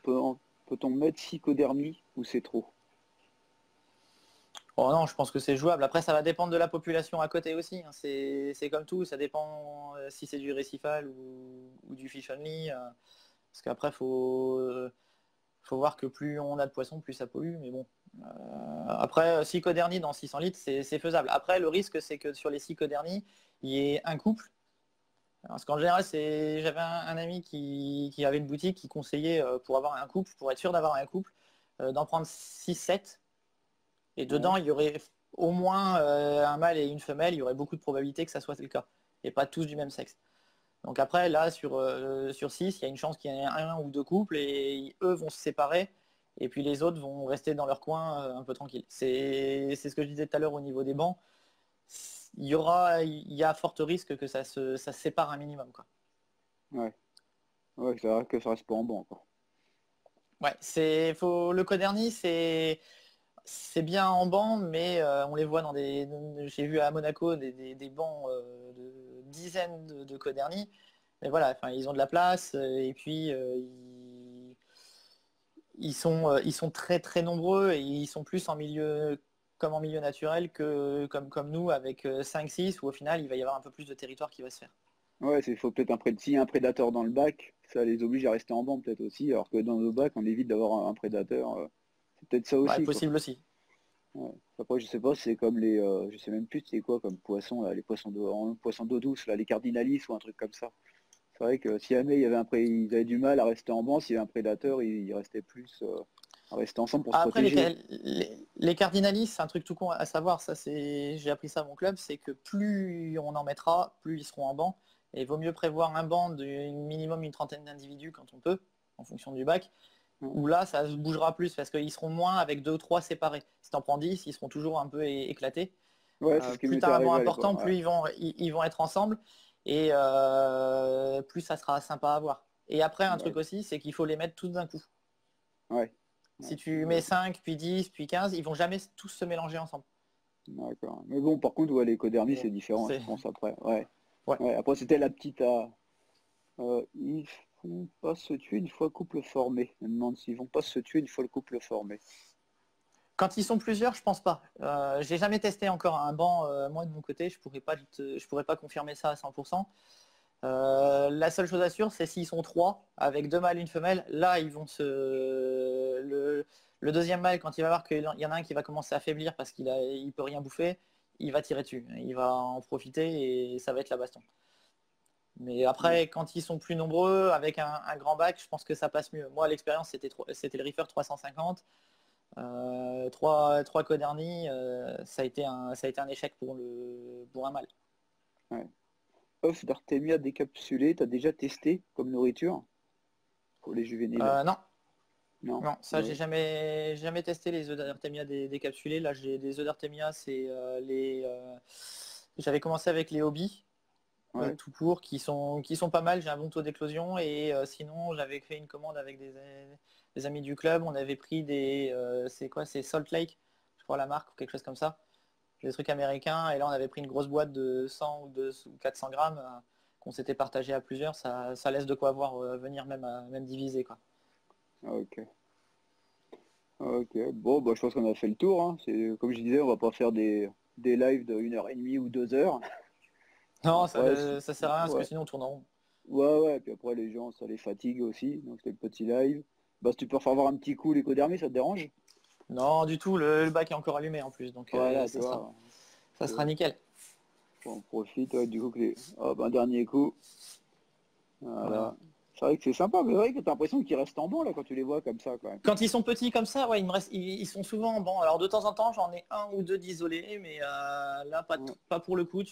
peut-on mettre 6 Codermi ou c'est trop? oh non, je pense que c'est jouable. Après, ça va dépendre de la population à côté aussi, hein. C'est comme tout, ça dépend si c'est du récifal ou du fish only. Parce qu'après, faut voir que plus on a de poissons, plus ça pollue. Mais bon. Après, 6 codernies dans 600 litres, c'est faisable. Après, le risque, c'est que sur les 6 codernies, il y ait un couple. Parce qu'en général, j'avais un ami qui avait une boutique qui conseillait pour avoir un couple, pour être sûr d'avoir un couple, d'en prendre 6-7. Et Ouais, dedans, il y aurait au moins un mâle et une femelle. Il y aurait beaucoup de probabilités que ça soit le cas. Et pas tous du même sexe. Donc après, là, sur 6, il y a une chance qu'il y ait un ou deux couples et eux vont se séparer. Et puis les autres vont rester dans leur coin un peu tranquille. C'est ce que je disais tout à l'heure au niveau des bancs. Il y a fort risque que ça se sépare un minimum, quoi. ouais. Ouais, c'est vrai que ça reste pas en banc, quoi. Ouais, le Coderny, c'est bien en banc, mais on les voit j'ai vu à Monaco des bancs de dizaines de Coderny. Mais voilà, enfin, ils ont de la place et puis ils sont très très nombreux et ils sont plus comme en milieu naturel que comme nous avec 5-6 où au final il va y avoir un peu plus de territoire qui va se faire. Ouais, il faut peut-être s'il y a un prédateur dans le bac, ça les oblige à rester en banc peut-être aussi, alors que dans nos bacs, on évite d'avoir un prédateur. C'est peut-être ça Ouais, aussi, quoi. possible aussi. Ouais. Après, je sais pas, c'est comme je sais même plus c'est quoi comme poisson, là, les poissons d'eau douce, là, les cardinalis ou un truc comme ça. C'est vrai que si jamais ils avaient du mal à rester en banc, s'il y avait un prédateur, ils restaient plus à rester ensemble pour se Après, protéger. les Cardinalis, c'est un truc tout con à savoir, j'ai appris ça à mon club, c'est que plus on en mettra, plus ils seront en banc. Et il vaut mieux prévoir un banc de minimum une trentaine d'individus quand on peut, en fonction du bac, Ouais, où là, ça se bougera plus parce qu'ils seront moins avec deux ou trois séparés. Si t'en prends 10, ils seront toujours un peu éclatés. ouais, c'est ce qui Plus tu m'était as un banc arrivé à l'époque. important, Ouais, plus ils vont être ensemble et plus ça sera sympa à voir. Et après, un truc ouais, aussi, c'est qu'il faut les mettre tous d'un coup. ouais. Si Ouais, tu mets 5, puis 10, puis 15, ils vont jamais tous se mélanger ensemble. d'accord. Mais bon, par contre, ouais, l'écodermie, Bon, c'est différent, je c'est... pense, après. Ouais. Ouais. Ouais, après, c'était la petite à. Ils vont pas se tuer une fois le couple formé. Je me demande s'ils vont pas se tuer une fois le couple formé. Quand ils sont plusieurs, je pense pas. J'ai jamais testé encore un banc, moi de mon côté, je pourrais pas confirmer ça à 100%. La seule chose à sûr, c'est s'ils sont trois, avec deux mâles et une femelle, là ils vont le deuxième mâle, quand il va voir qu'il y en a un qui va commencer à faiblir parce il peut rien bouffer, il va tirer dessus. Il va en profiter et ça va être la baston. Mais Ouais, après, quand ils sont plus nombreux, avec un grand bac, je pense que ça passe mieux. Moi, l'expérience, c'était le Reefer 350. Trois Coderny, ça a été un échec pour un mâle. ouais. Œuf d'Artemia décapsulé, t'as déjà testé comme nourriture pour les juvéniles? Non, Non. non, ça j'ai jamais testé les œufs d'Artemia décapsulés. Là j'ai des œufs d'Artemia, j'avais commencé avec les hobbies Ouais. tout court qui sont pas mal, j'ai un bon taux d'éclosion et sinon j'avais fait une commande avec des amis du club, on avait pris c'est quoi, c'est Salt Lake, je crois la marque ou quelque chose comme ça, des trucs américains et là on avait pris une grosse boîte de 100 ou 400 grammes qu'on s'était partagé à plusieurs, ça laisse de quoi voir venir même diviser quoi. Ah, ok. Ah, ok. Bon, bah, je pense qu'on a fait le tour, hein. Comme je disais, on va pas faire des lives de 1 heure et demie ou 2 heures. Non, Après, ça sert à rien parce que ouais, sinon on tourne en rond. ouais, puis après les gens, ça les fatigue aussi, donc c'était le petit live. Bah si tu peux faire voir un petit coup l'écodermie, ça te dérange? Non, du tout, le bac est encore allumé en plus, donc Voilà, tu vois. ça sera nickel. On profite, ouais, du coup, hop, un dernier coup. Voilà. Voilà. C'est vrai que c'est sympa, mais c'est vrai que t'as l'impression qu'ils restent en banc là quand tu les vois comme ça quand même. Quand ils sont petits comme ça, ouais, ils sont souvent en banc. Alors de temps en temps, j'en ai un ou deux d'isolés, mais là, Ouais, pas pour le coup.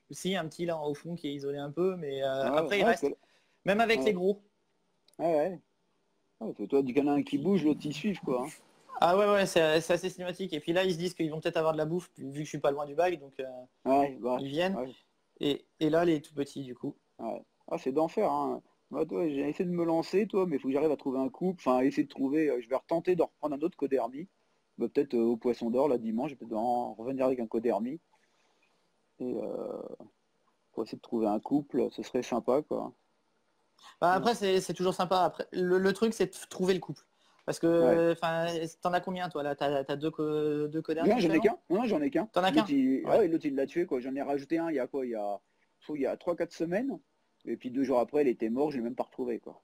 Si, un petit là au fond qui est isolé un peu, mais ouais, après, il ouais, reste, même avec les ouais, gros. ouais, ouais. Ouais, parce que toi, du qu'il y en a un qui bouge, l'autre il suit, quoi. Hein. Ah ouais, ouais, c'est assez cinématique. Et puis là, ils se disent qu'ils vont peut-être avoir de la bouffe, vu que je suis pas loin du bac, donc Ouais, bah, ils viennent. ouais, Et là, les tout petits, du coup. ouais. Ah, c'est d'enfer, hein. Moi, toi, j'ai essayé de me lancer, toi, mais il faut que j'arrive à trouver un couple. Enfin, essayer de trouver. Je vais retenter de reprendre un autre codermi. Bah, peut-être au Poisson d'Or, là, dimanche, je vais peut-être en revenir avec un codermi. Et pour essayer de trouver un couple, ce serait sympa, quoi. Bah, Ouais. après, c'est toujours sympa. Après, le truc, c'est de trouver le couple. Parce Ouais. que, enfin, t'en as combien, toi, là? T'as deux coderniers Non, j'en ai actuellement? qu'un. Non, j'en ai qu'un. T'en as L'autre, qu'un? il... ah Ouais. ouais, l'autre, il l'a tué, quoi. J'en ai rajouté un il y a quoi? Il y a 3 4 semaines. Et puis 2 jours après, il était mort, je l'ai même pas retrouvé, quoi.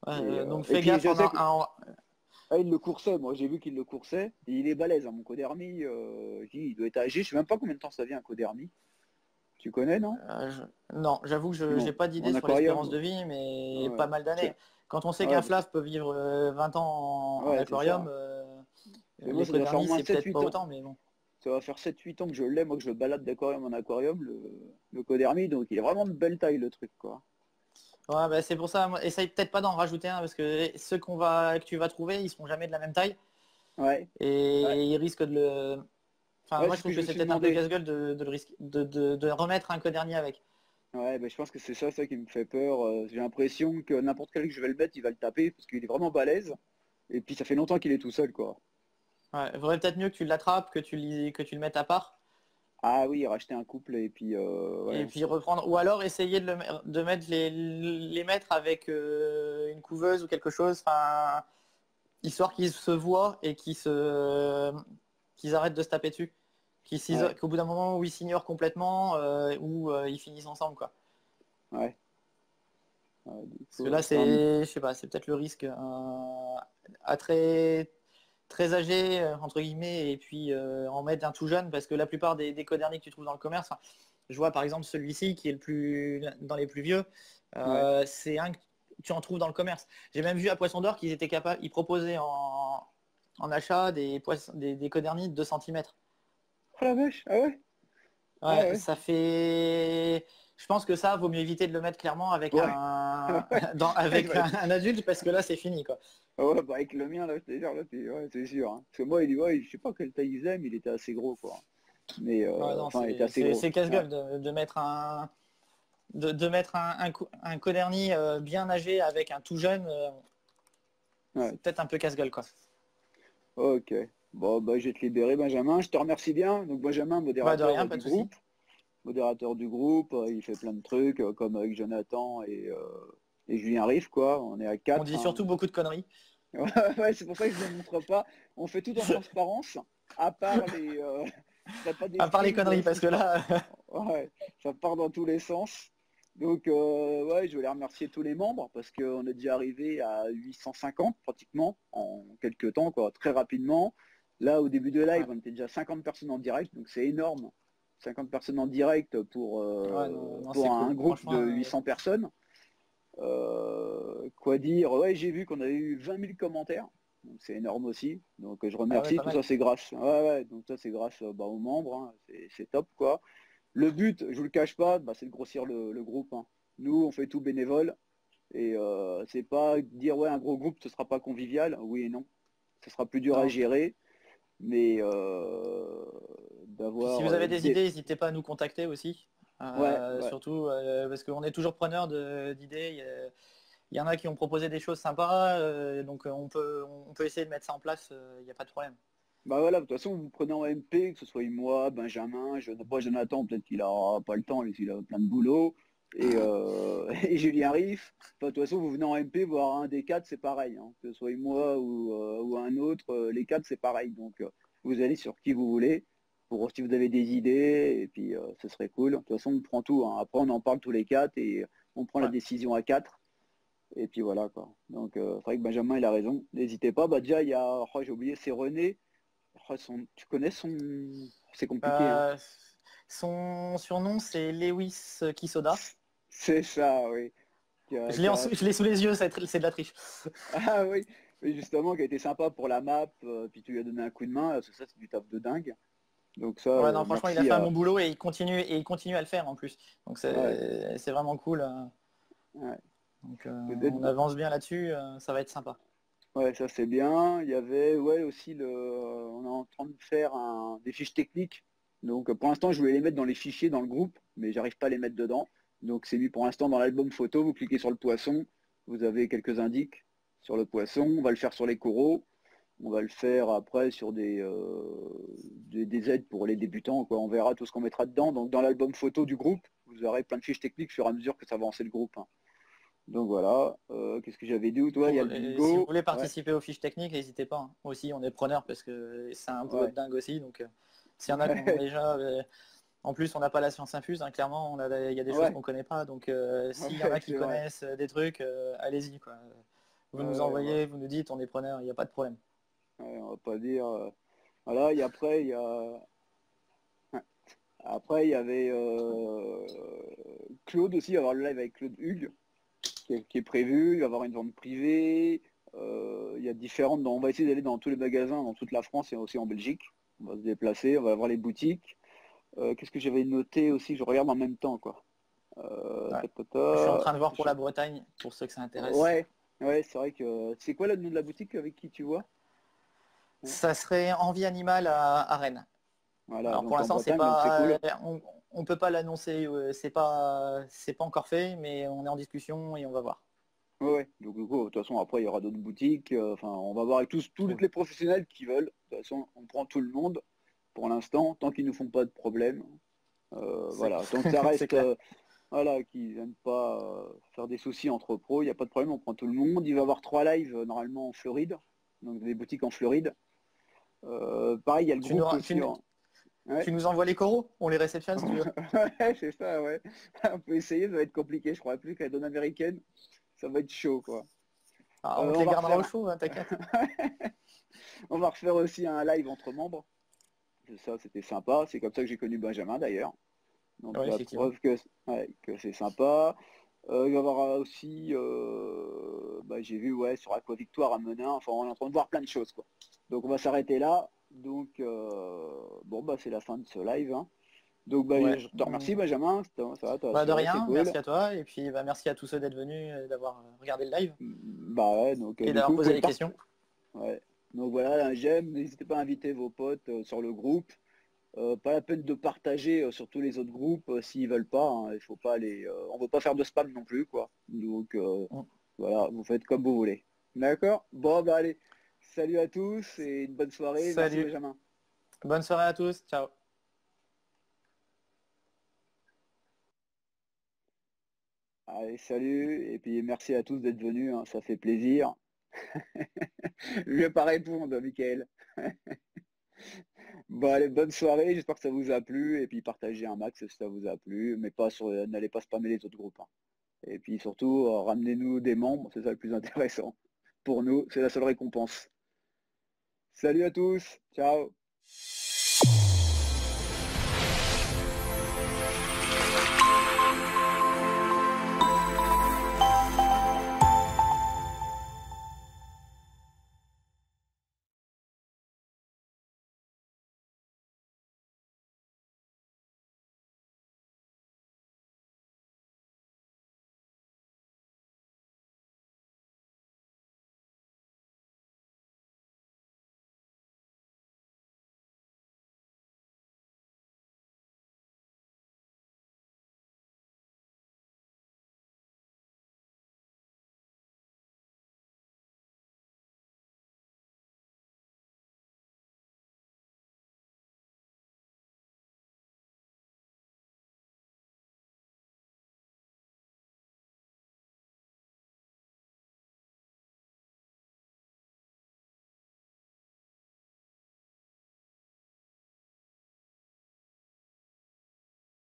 Donc Et fais puis gaffe, je sais que il le coursait, moi j'ai vu qu'il le coursait. Et il est balèze, hein, mon codermi. Je dis, il doit être âgé, je sais même pas combien de temps ça vient un codermi. Tu connais, non? non, j'avoue que je n'ai Non. pas En d'idée sur l'espérance de aquarium? vie, mais pas Ouais. mal d'années. Quand on sait Ouais, qu'un flaf peut vivre 20 ans en ouais, c'est aquarium, ça. Et moi, ça doit faire au l'écodermie, moins c'est sept peut-être pas huit ans. autant, mais bon. Ça va faire 7 8 ans que je l'ai, moi que je le balade d'aquarium en aquarium, le codermi, donc il est vraiment de belle taille le truc, quoi. Ouais, bah, c'est pour ça, essaye peut-être pas d'en rajouter un, parce que ceux que tu vas trouver, ils seront jamais de la même taille, Ouais. Ouais, et ils risquent de le... Enfin, ouais, moi, c'est je ce que trouve je que me c'est suis peut-être un peu demandé. casse-gueule de le risquer, de remettre un codernier avec. Ouais, bah, je pense que c'est ça qui me fait peur. J'ai l'impression que n'importe quel que je vais le mettre, il va le taper parce qu'il est vraiment balèze. Et puis ça fait longtemps qu'il est tout seul, quoi. Ouais, vaudrait peut-être mieux que tu l'attrapes, que tu le mettes à part. Ah oui, racheter un couple et puis Et ouais. puis reprendre, ou alors essayer de mettre les mettre avec une couveuse ou quelque chose, enfin, histoire qu'ils se voient et qu'ils arrêtent de se taper dessus. Ouais, Qu'au bout d'un moment où ils s'ignorent complètement, ou ils finissent ensemble, quoi. ouais. Du Parce que coup, là, je sais pas, c'est peut-être le risque à très âgé, entre guillemets, et puis en mettre un tout jeune, parce que la plupart des coderniers que tu trouves dans le commerce, enfin, je vois par exemple celui-ci qui est le plus dans les plus vieux, ouais. c'est un que tu en trouves dans le commerce. J'ai même vu à Poisson d'Or qu'ils étaient capables, ils proposaient en achat des codernies de 2 centimètres. Oh la vache, ah ouais? Ah Ouais, ouais. ça fait. Je pense que ça, vaut mieux éviter de le mettre clairement avec Ouais. Ouais. avec un adulte, parce que là, c'est fini, quoi. Ah ouais, bah avec le mien, là, je te jure, là, ouais, c'est sûr. Hein. Parce que moi, il dit, ouais, je sais pas quelle taille il faisait, mais il était assez gros, quoi. Mais, Ouais, non, enfin, il était assez gros. c'est Ouais. casse-gueule de mettre de mettre un coderny bien âgé avec un tout jeune, Ouais. c'est peut-être un peu casse-gueule, quoi. Ok. Bon, bah, je vais te libérer, Benjamin. Je te remercie bien. Donc, Benjamin, Bah de modérateur rien, pas du de souci. groupe. Modérateur du groupe, il fait plein de trucs, comme avec Jonathan et Julien Riff, quoi. On est à On 4. dit Hein. surtout beaucoup de conneries. Ouais, c'est pour ça que je ne le montre pas. On fait tout en transparence, à part je ferai pas des À part les streams conneries, parce que parce que là, ouais, ça part dans tous les sens. Donc, ouais, je voulais remercier tous les membres parce qu'on est déjà arrivé à 850 pratiquement en quelques temps, quoi, très rapidement. Là, au début de live, ouais, on était déjà 50 personnes en direct, donc c'est énorme. 50 personnes en direct ouais, non, non, c'est pour cool. un groupe Franchement, de 800 personnes. Quoi dire? Ouais, j'ai vu qu'on avait eu 20 000 commentaires, donc c'est énorme aussi. Donc je ah ouais, remercie. pas Tout ça, mal. c'est grâce. Ouais, ouais, donc ça, c'est grâce bah, aux membres. Hein. C'est top, quoi. Le but, je vous le cache pas, bah, c'est de grossir le groupe. Hein. Nous, on fait tout bénévole. Et c'est pas dire ouais un gros groupe ce sera pas convivial, oui et non. Ce sera plus dur à Non. gérer, mais Puis si d'avoir vous avez des des. idées, n'hésitez pas à nous contacter aussi. Ouais, ouais. Surtout parce qu'on est toujours preneur d'idées. Il y en a qui ont proposé des choses sympas, donc on peut essayer de mettre ça en place, il n'y a pas de problème. Bah voilà, de toute façon, vous prenez en MP, que ce soit moi, Benjamin, pas Jonathan, peut-être qu'il aura pas le temps, il a plein de boulot, et, et Julien Riff. Enfin, de toute façon, vous venez en MP, voir un des quatre, c'est pareil. Hein. Que ce soit moi ou un autre, les quatre, c'est pareil. Donc, vous allez sur qui vous voulez. pour si vous avez des idées, et puis ce serait cool. De toute façon, on prend tout, hein. Après, on en parle tous les quatre et on prend la Ouais. décision à quatre. Et puis voilà quoi. Donc c'est vrai que Benjamin il a raison. N'hésitez pas. Bah déjà il y a, oh, j'ai oublié, c'est René. Oh, tu connais son. C'est compliqué, hein. Euh, Son surnom, c'est Lewis Kisoda. C'est ça, oui. Qui a- qui a- Je l'ai sous les yeux, c'est de la triche. Ah oui, oui, justement, qui a été sympa pour la map, puis tu lui as donné un coup de main, parce que ça c'est du taf de dingue. Donc ça, Ouais, non, franchement, il a merci fait un à. bon boulot et il continue à le faire en plus. Donc Ouais, c'est vraiment cool. ouais. Donc Peut-être. on avance bien là-dessus, ça va être sympa. Ouais, ça c'est bien. Il y avait ouais aussi on est en train de faire des fiches techniques. Donc pour l'instant je voulais les mettre dans les fichiers dans le groupe, mais j'arrive pas à les mettre dedans. Donc c'est mis pour l'instant dans l'album photo. Vous cliquez sur le poisson, vous avez quelques indices sur le poisson. On va le faire sur les coraux. On va le faire après sur des aides pour les débutants, quoi. On verra tout ce qu'on mettra dedans. Donc dans l'album photo du groupe, vous aurez plein de fiches techniques au fur et à mesure que ça va avancer le groupe, hein. Donc voilà. Qu'est-ce que j'avais dit? Toi, il y a le Si vous bingo. voulez Ouais, participer aux fiches techniques, n'hésitez pas, hein. Aussi, on est preneur parce que c'est un boulot de ouais. dingue aussi. Donc s'il y en a qui ont déjà... en plus, on n'a pas la science infuse, hein, clairement, il y a des choses Ouais, qu'on ne connaît pas. Donc s'il y en ouais, a qui c'est vrai. connaissent des trucs, allez-y, quoi. Vous Ouais, nous ouais, envoyez, vous nous dites, on est preneur, il n'y a pas de problème. ouais, on va pas dire. Voilà, et après, après, il y avait Claude aussi, il va y avoir le live avec Claude Hugues qui est prévu, il va y avoir une vente privée. Il y a différentes. On va essayer d'aller dans tous les magasins, dans toute la France et aussi en Belgique. On va se déplacer, on va voir les boutiques. Qu'est-ce que j'avais noté aussi? Je regarde en même temps, quoi. Ouais. Ta, ta, Je suis en ta. train de voir pour la Bretagne, pour ceux que ça intéresse. Ouais, ouais, c'est vrai que. C'est quoi le nom de la boutique avec qui tu vois? Ouais. Ça serait Envie Animale à Rennes. Voilà, Alors pour donc en l'instant, c'est Bretagne, donc c'est pas, cool. on peut pas l'annoncer, c'est pas encore fait, mais on est en discussion et on va voir. Ouais, ouais. Donc du coup, de toute façon, après, il y aura d'autres boutiques. Enfin, on va voir avec tous Oui. les professionnels qui veulent. De toute façon, on prend tout le monde pour l'instant, tant qu'ils ne nous font pas de problème. C'est Voilà, tant que ça c'est reste, clair. voilà, qu'ils n'aiment pas faire des soucis entre pros, il n'y a pas de problème, on prend tout le monde. Il va y avoir 3 lives normalement en Floride, donc des boutiques en Floride. Pareil, il y a le Tu nous, groupe aussi. Ouais, tu nous envoies les coraux, on les réceptionne si tu veux. ouais, c'est ça, ouais. On peut essayer, ça va être compliqué, je crois plus qu'à la donne américaine, ça va être chaud, quoi. Ah, on te On les va gardera au refaire, chaud, hein, t'inquiète. on va refaire aussi un live entre membres. Ça, c'était sympa. C'est comme ça que j'ai connu Benjamin d'ailleurs. Donc Oui, la effectivement. preuve que c'est sympa. Il va y avoir aussi, bah, j'ai vu ouais, sur Aqua Victoire à Menin, enfin on est en train de voir plein de choses, quoi. Donc on va s'arrêter là. Donc bon bah c'est la fin de ce live, hein. Donc bah, Ouais. je te remercie Benjamin, ça va, t'as Bah de assuré, c'est rien, cool. merci à toi, et puis bah, merci à tous ceux d'être venus, d'avoir regardé le live Bah ouais, donc et du coup d'avoir vous posé pouvez les questions. ouais. Donc voilà, un j'aime, n'hésitez pas à inviter vos potes sur le groupe. Pas la peine de partager sur tous les autres groupes s'ils veulent pas, hein. Il faut pas on veut pas faire de spam non plus, quoi. Donc Mm. voilà, vous faites comme vous voulez. D'accord? Bon bah allez, salut à tous et une bonne soirée. Merci Salut, Benjamin. bonne soirée à tous, ciao. Allez, salut et puis merci à tous d'être venus, hein, ça fait plaisir. Je vais pas répondre, Michael. Bon allez, bonne soirée, j'espère que ça vous a plu et puis partagez un max si ça vous a plu, mais pas sur, n'allez pas spammer les autres groupes, hein. Et puis surtout, ramenez-nous des membres, c'est ça le plus intéressant. Pour nous, c'est la seule récompense. Salut à tous, ciao.